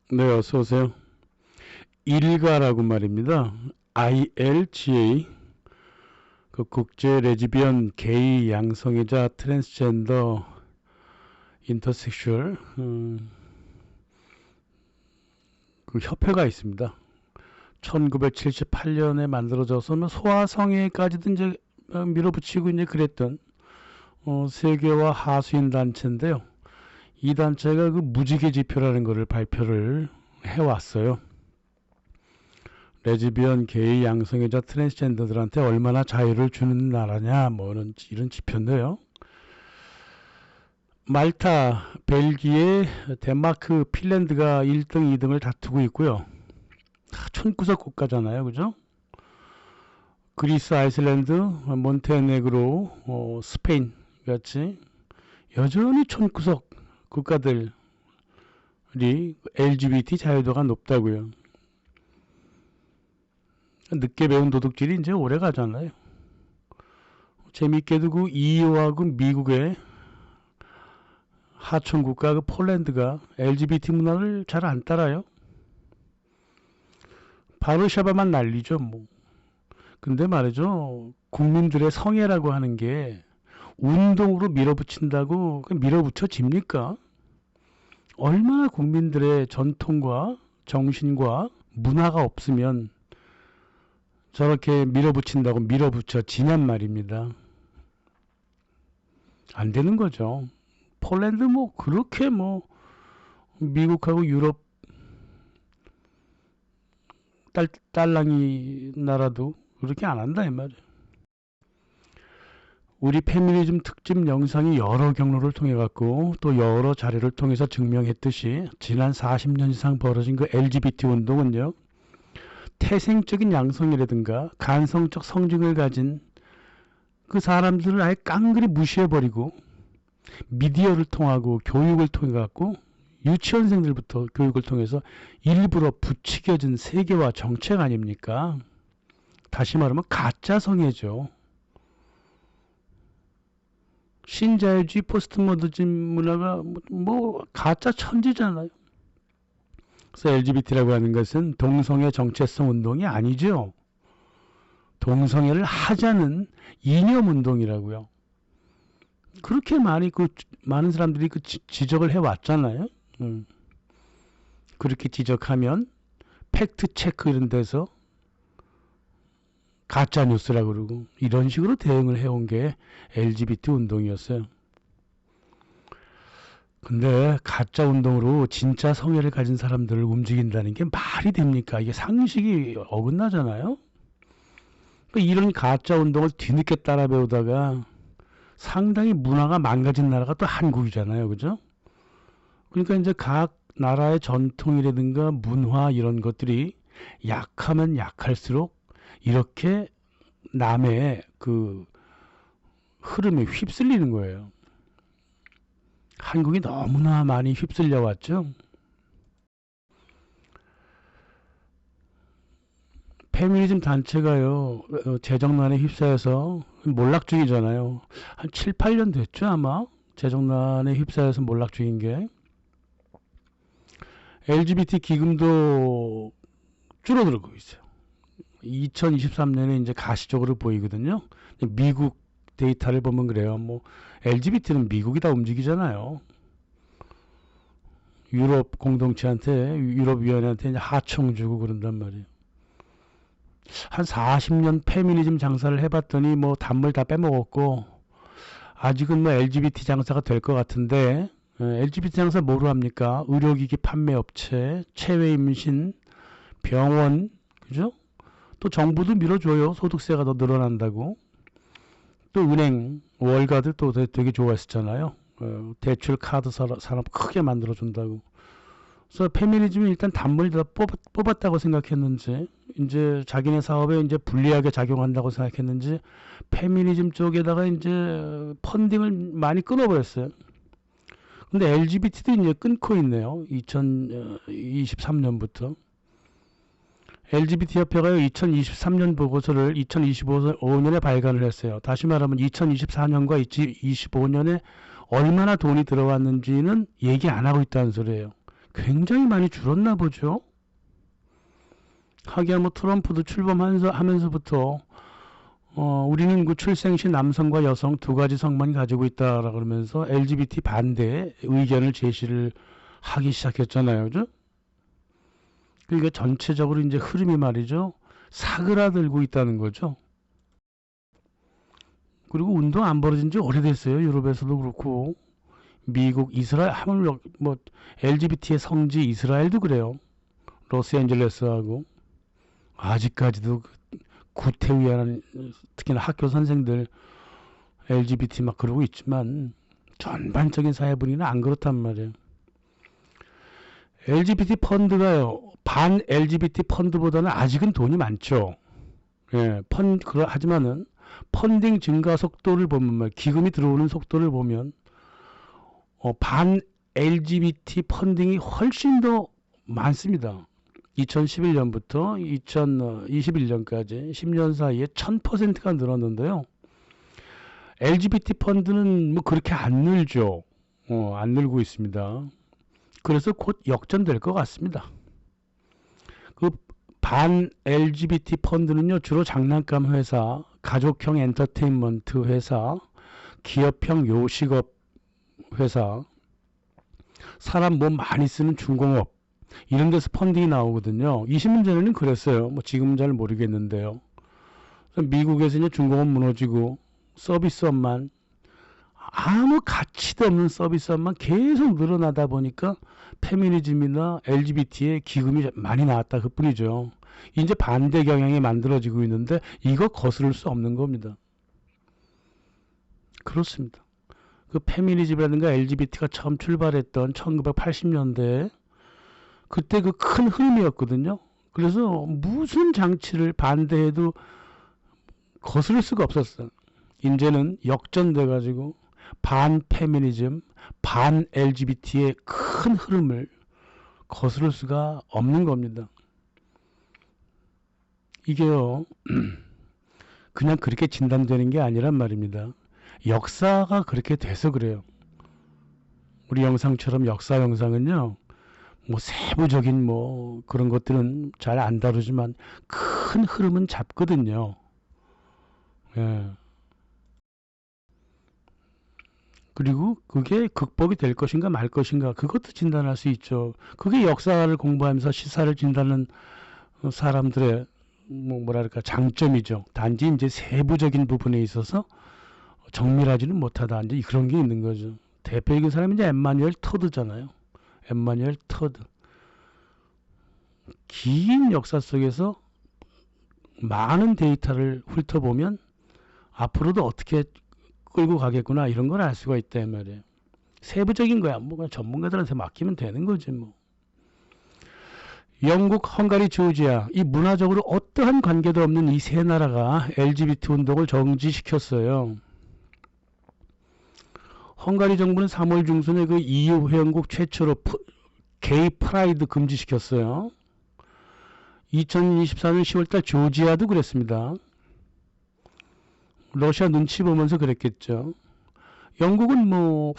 네, 어서 오세요. 일가라고 말입니다. ILGA. 그 국제 레즈비언, 게이, 양성애자, 트랜스젠더, 인터섹슈얼 그 협회가 있습니다. 1978년에 만들어져서 뭐 소아성애까지도 이제 밀어붙이고 이제 그랬던 세계화 하수인 단체인데요. 이 단체가 그 무지개 지표라는 것을 발표를 해왔어요. 레즈비언, 게이, 양성애자, 트랜스젠더들한테 얼마나 자유를 주는 나라냐 뭐 이런 지표인데요. 말타, 벨기에, 덴마크, 핀란드가 1등, 2등을 다투고 있고요. 촌구석 국가잖아요, 그죠? 그리스, 아이슬란드, 몬테네그로, 스페인 같이 여전히 촌구석 국가들이 LGBT 자유도가 높다고요. 늦게 배운 도둑질이 이제 오래 가잖아요. 재밌게도 그 EU하고 미국의 하청 국가 그 폴란드가 LGBT 문화를 잘 안 따라요. 바르샤바만 난리죠, 뭐. 근데 말이죠, 국민들의 성애라고 하는 게 운동으로 밀어붙인다고 밀어붙여집니까? 얼마나 국민들의 전통과 정신과 문화가 없으면 저렇게 밀어붙인다고 밀어붙여지냔 말입니다. 안 되는 거죠. 폴란드 뭐 그렇게 뭐 미국하고 유럽 딸랑이 나라도 그렇게 안 한다 이 말이에요. 우리 페미니즘 특집 영상이 여러 경로를 통해 갖고 또 여러 자료를 통해서 증명했듯이 지난 40년 이상 벌어진 그 LGBT 운동은요, 태생적인 양성이라든가 간성적 성징을 가진 그 사람들을 아예 깡그리 무시해버리고 미디어를 통하고 교육을 통해 갖고 유치원생들부터 교육을 통해서 일부러 부추겨진 세계화 정책 아닙니까? 다시 말하면 가짜 성애죠. 신자유주의 포스트모더즘 문화가 뭐 가짜 천지잖아요. 그래서 LGBT라고 하는 것은 동성애 정체성 운동이 아니죠. 동성애를 하자는 이념 운동이라고요. 그렇게 많은 사람들이 그 지적을 해왔잖아요. 그렇게 지적하면 팩트 체크 이런 데서 가짜 뉴스라고 그러고 이런 식으로 대응을 해온 게 LGBT 운동이었어요. 근데 가짜 운동으로 진짜 성애를 가진 사람들을 움직인다는 게 말이 됩니까? 이게 상식이 어긋나잖아요. 그러니까 이런 가짜 운동을 뒤늦게 따라 배우다가 상당히 문화가 망가진 나라가 또 한국이잖아요. 그죠? 그러니까 이제 각 나라의 전통이라든가 문화 이런 것들이 약하면 약할수록 이렇게 남의 그 흐름에 휩쓸리는 거예요. 한국이 너무나 많이 휩쓸려 왔죠. 페미니즘 단체가요, 재정난에 휩싸여서 몰락 중이잖아요. 한 7, 8년 됐죠, 아마? 재정난에 휩싸여서 몰락 중인 게. LGBT 기금도 줄어들고 있어요. 2023년에 이제 가시적으로 보이거든요. 미국 데이터를 보면 그래요. 뭐, LGBT는 미국이 다 움직이잖아요. 유럽 공동체한테, 유럽위원회한테 이제 하청 주고 그런단 말이에요. 한 40년 페미니즘 장사를 해봤더니 뭐 단물 다 빼먹었고 아직은 뭐 LGBT 장사가 될 것 같은데, LGBT 장사 뭐로 합니까? 의료기기 판매업체, 체외 임신, 병원, 그죠? 또 정부도 밀어줘요. 소득세가 더 늘어난다고. 또 은행 월가들 또 되게 좋아했었잖아요. 대출 카드 산업 크게 만들어준다고. 그래서 페미니즘이 일단 단물이 다 뽑았다고 생각했는지, 이제 자기네 사업에 이제 불리하게 작용한다고 생각했는지, 페미니즘 쪽에다가 이제 펀딩을 많이 끊어버렸어요. 근데 LGBT도 이제 끊고 있네요. 2023년부터. LGBT 협회가요, 2023년 보고서를 2025년에 발간을 했어요. 다시 말하면 2024년과 2025년에 얼마나 돈이 들어왔는지는 얘기 안 하고 있다는 소리예요. 굉장히 많이 줄었나 보죠. 하기야 뭐 트럼프도 출범하면서부터 우리는 그 출생 시 남성과 여성 두 가지 성만 가지고 있다라 그러면서 LGBT 반대 의견을 제시를 하기 시작했잖아요. 그죠? 그러니까 전체적으로 이제 흐름이 말이죠. 사그라들고 있다는 거죠. 그리고 운동 안 벌어진 지 오래됐어요. 유럽에서도 그렇고 미국, 이스라엘 하물 뭐 LGBT의 성지 이스라엘도 그래요. 로스앤젤레스하고 아직까지도 구태의한 특히나 학교 선생들 LGBT 막 그러고 있지만 전반적인 사회 분위기는 안 그렇단 말이에요. LGBT 펀드가요. 반 LGBT 펀드보다는 아직은 돈이 많죠. 예, 하지만은 펀딩 증가 속도를 보면 기금이 들어오는 속도를 보면 반 LGBT 펀딩이 훨씬 더 많습니다. 2011년부터 2021년까지 10년 사이에 1000%가 늘었는데요. LGBT 펀드는 뭐 그렇게 안 늘죠. 안 늘고 있습니다. 그래서 곧 역전될 것 같습니다. 그 반 LGBT 펀드는요, 주로 장난감 회사, 가족형 엔터테인먼트 회사, 기업형 요식업 회사, 사람 몸 많이 쓰는 중공업, 이런 데서 펀딩이 나오거든요. 20년 전에는 그랬어요. 뭐 지금은 잘 모르겠는데요. 미국에서 이제 중공업 무너지고 서비스업만 아무 가치도 없는 서비스업만 계속 늘어나다 보니까 페미니즘이나 LGBT에 기금이 많이 나왔다 그뿐이죠. 이제 반대 경향이 만들어지고 있는데 이거 거스를 수 없는 겁니다. 그렇습니다. 그 페미니즘이라든가 LGBT가 처음 출발했던 1980년대 그때 그 큰 흐름이었거든요. 그래서 무슨 장치를 반대해도 거스를 수가 없었어. 이제는 역전돼 가지고 반 페미니즘, 반 LGBT의 큰 흐름을 거스를 수가 없는 겁니다. 이게요, 그냥 그렇게 진단되는 게 아니란 말입니다. 역사가 그렇게 돼서 그래요. 우리 영상처럼 역사 영상은요, 뭐 세부적인 뭐 그런 것들은 잘 안 다루지만 큰 흐름은 잡거든요. 예. 그리고 그게 극복이 될 것인가 말 것인가 그것도 진단할 수 있죠. 그게 역사를 공부하면서 시사를 진단하는 사람들의 뭐랄까 장점이죠. 단지 이제 세부적인 부분에 있어서 정밀하지는 못하다 이제 그런 게 있는 거죠. 대표적인 사람이 이제 엠마뉴엘 토드잖아요. 엠마뉴엘 토드. 긴 역사 속에서 많은 데이터를 훑어보면 앞으로도 어떻게 끌고 가겠구나 이런 걸 알 수가 있다 이 말이에요. 세부적인 거야. 뭐 그냥 전문가들한테 맡기면 되는 거지 뭐. 영국, 헝가리, 조지아 이 문화적으로 어떠한 관계도 없는 이 세 나라가 LGBT 운동을 정지시켰어요. 헝가리 정부는 3월 중순에 그 EU 회원국 최초로 게이 프라이드 금지시켰어요. 2024년 10월달 조지아도 그랬습니다. 러시아 눈치 보면서 그랬겠죠. 영국은 뭐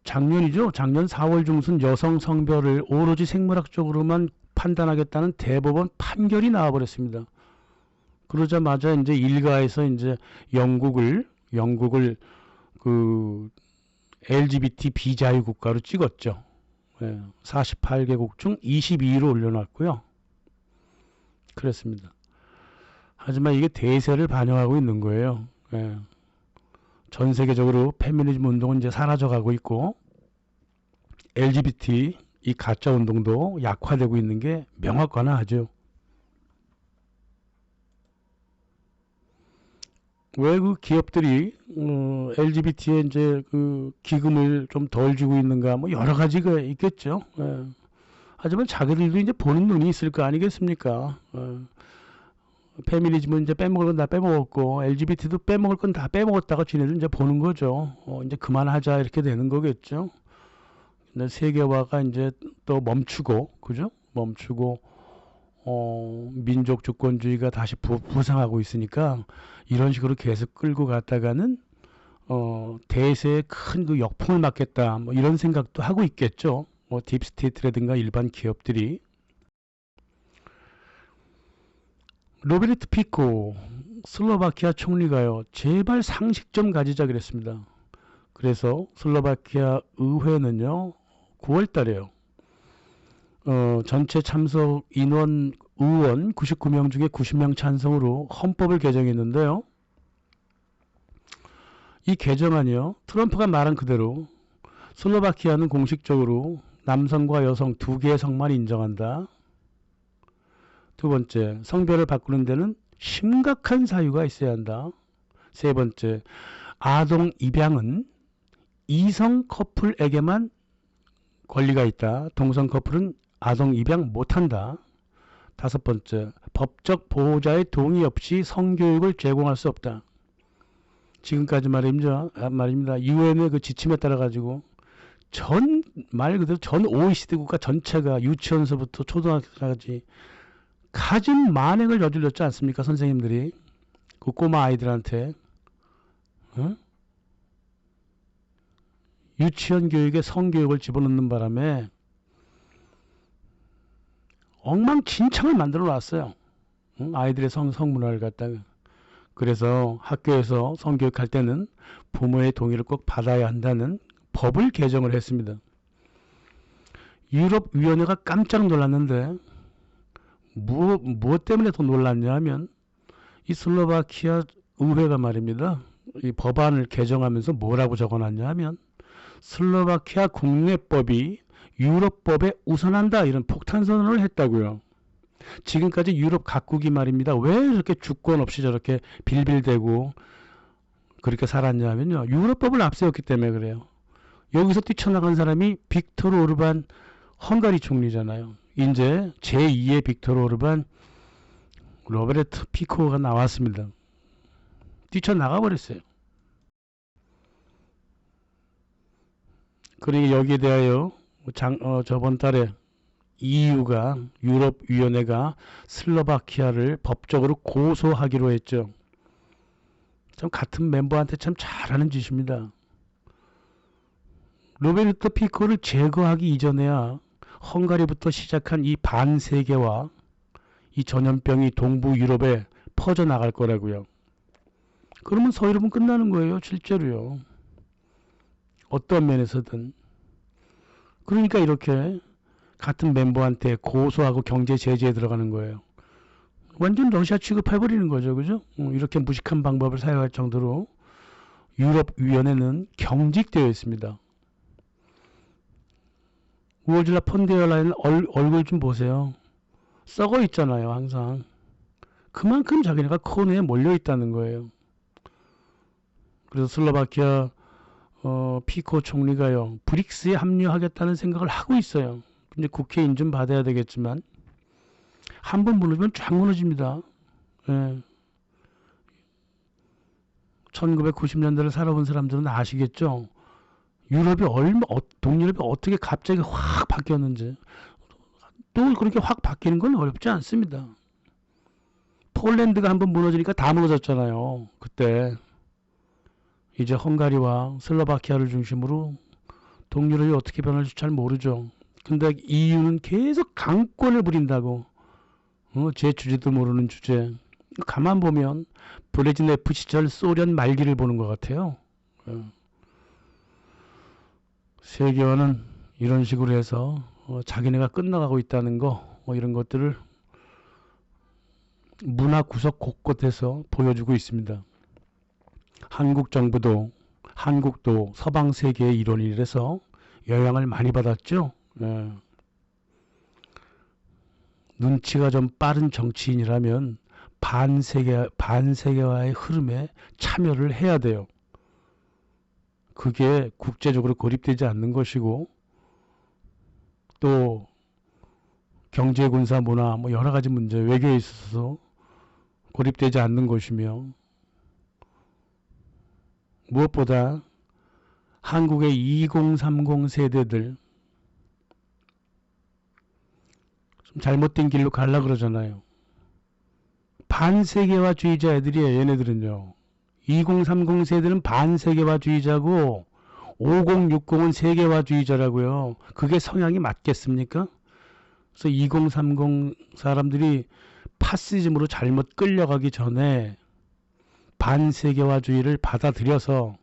작년이죠. 작년 4월 중순 여성 성별을 오로지 생물학적으로만 판단하겠다는 대법원 판결이 나와버렸습니다. 그러자마자 이제 일가에서 이제 영국을 그 LGBT 비자유 국가로 찍었죠. 48개국 중 22위로 올려놨고요. 그렇습니다. 하지만 이게 대세를 반영하고 있는 거예요. 전 세계적으로 페미니즘 운동은 이제 사라져가고 있고 LGBT 이 가짜 운동도 약화되고 있는 게 명확하죠. 왜 그 기업들이 LGBT에 이제 그 기금을 좀 덜 주고 있는가 뭐 여러 가지가 있겠죠. 하지만 자기들도 이제 보는 눈이 있을 거 아니겠습니까? 페미니즘은 이제 빼먹을 건 다 빼먹었고 LGBT도 빼먹을 건 다 빼먹었다가 지네들 이제 보는 거죠. 이제 그만하자 이렇게 되는 거겠죠. 근데 세계화가 이제 또 멈추고 그죠? 멈추고 민족 주권주의가 다시 부상하고 있으니까 이런 식으로 계속 끌고 갔다가는 대세에 큰 그 역풍을 맞겠다 뭐 이런 생각도 하고 있겠죠. 딥스테이트라든가 일반 기업들이. 로베르트 피코 슬로바키아 총리가요, 제발 상식 좀 가지자 그랬습니다. 그래서 슬로바키아 의회는요, 9월 달에요, 전체 참석 인원 의원 99명 중에 90명 찬성으로 헌법을 개정했는데요. 이 개정안이요, 트럼프가 말한 그대로 슬로바키아는 공식적으로 남성과 여성 두 개의 성만 인정한다. 두 번째, 성별을 바꾸는 데는 심각한 사유가 있어야 한다. 세 번째, 아동 입양은 이성 커플에게만 권리가 있다. 동성 커플은 아동 입양 못한다. 다섯 번째, 법적 보호자의 동의 없이 성교육을 제공할 수 없다. 지금까지 말입니다. 유엔의 그 지침에 따라 가지고 말 그대로 전 OECD 국가 전체가 유치원서부터 초등학교까지 가진 만행을 저질렀지 않습니까? 선생님들이 그 꼬마 아이들한테 유치원 교육에 성교육을 집어넣는 바람에 엉망진창을 만들어 놨어요. 아이들의 성문화를 갖다가. 그래서 학교에서 성교육할 때는 부모의 동의를 꼭 받아야 한다는 법을 개정을 했습니다. 유럽위원회가 깜짝 놀랐는데 무엇 때문에 더 놀랐냐 하면 이 슬로바키아 의회가 말입니다, 이 법안을 개정하면서 뭐라고 적어놨냐 하면 슬로바키아 국내법이 유럽법에 우선한다, 이런 폭탄 선언을 했다고요. 지금까지 유럽 각국이 말입니다, 왜 이렇게 주권 없이 저렇게 빌빌대고 그렇게 살았냐 하면요, 유럽법을 앞세웠기 때문에 그래요. 여기서 뛰쳐나간 사람이 빅토르 오르반 헝가리 총리잖아요. 이제 제2의 빅토르 오르반 로베르트 피코가 나왔습니다. 뛰쳐나가 버렸어요. 그리고 여기에 대하여 저번 달에 EU가, 유럽위원회가 슬로바키아를 법적으로 고소하기로 했죠. 참 같은 멤버한테 참 잘하는 짓입니다. 로베르트 피코를 제거하기 이전에야 헝가리부터 시작한 이 반세계화, 이 전염병이 동부 유럽에 퍼져나갈 거라고요. 그러면 서유럽은 끝나는 거예요, 실제로요. 어떤 면에서든. 그러니까 이렇게 같은 멤버한테 고소하고 경제 제재에 들어가는 거예요. 완전 러시아 취급해버리는 거죠, 그죠? 이렇게 무식한 방법을 사용할 정도로 유럽위원회는 경직되어 있습니다. 우르줄라 폰데어라이는 얼굴 좀 보세요. 썩어 있잖아요, 항상. 그만큼 자기네가 코너에 몰려 있다는 거예요. 그래서 슬로바키아 피코 총리가요, 브릭스에 합류하겠다는 생각을 하고 있어요. 근데 국회 인준 받아야 되겠지만 한 번 무너지면 쫙 무너집니다. 예. 1990년대를 살아본 사람들은 아시겠죠? 동유럽이 어떻게 갑자기 확 바뀌었는지. 또 그렇게 확 바뀌는 건 어렵지 않습니다. 폴란드가 한번 무너지니까 다 무너졌잖아요, 그때. 이제 헝가리와 슬로바키아를 중심으로 동유럽이 어떻게 변할지 잘 모르죠. 근데 EU는 계속 강권을 부린다고. 제 주제도 모르는 주제. 가만 보면 브레즈네프 시절 소련 말기를 보는 것 같아요. 세계화는 이런 식으로 해서 자기네가 끝나가고 있다는 거, 이런 것들을 문화 구석 곳곳에서 보여주고 있습니다. 한국도 서방 세계의 일원이라서 영향을 많이 받았죠. 눈치가 좀 빠른 정치인이라면 반세계화의 흐름에 참여를 해야 돼요. 그게 국제적으로 고립되지 않는 것이고, 또 경제, 군사, 문화, 여러 가지 문제, 외교에 있어서 고립되지 않는 것이며, 무엇보다 한국의 2030 세대들 좀 잘못된 길로 가려고 그러잖아요. 반세계화주의자 애들이에요, 얘네들은요. 2030 세대는 반세계화주의자고 5060은 세계화주의자라고요. 그게 성향이 맞겠습니까? 그래서 2030 사람들이 파시즘으로 잘못 끌려가기 전에 반세계화주의를 받아들여서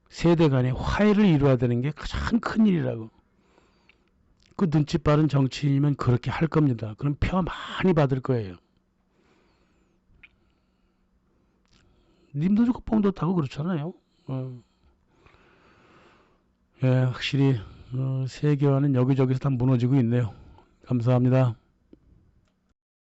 세대 간의 화해를 이루어야 되는 게 가장 큰 일이라고. 그 눈치 빠른 정치인이면 그렇게 할 겁니다. 그럼 표 많이 받을 거예요. 님도 좋고 뽕도 타고 그렇잖아요. 예, 확실히 세계화는 여기저기서 다 무너지고 있네요. 감사합니다.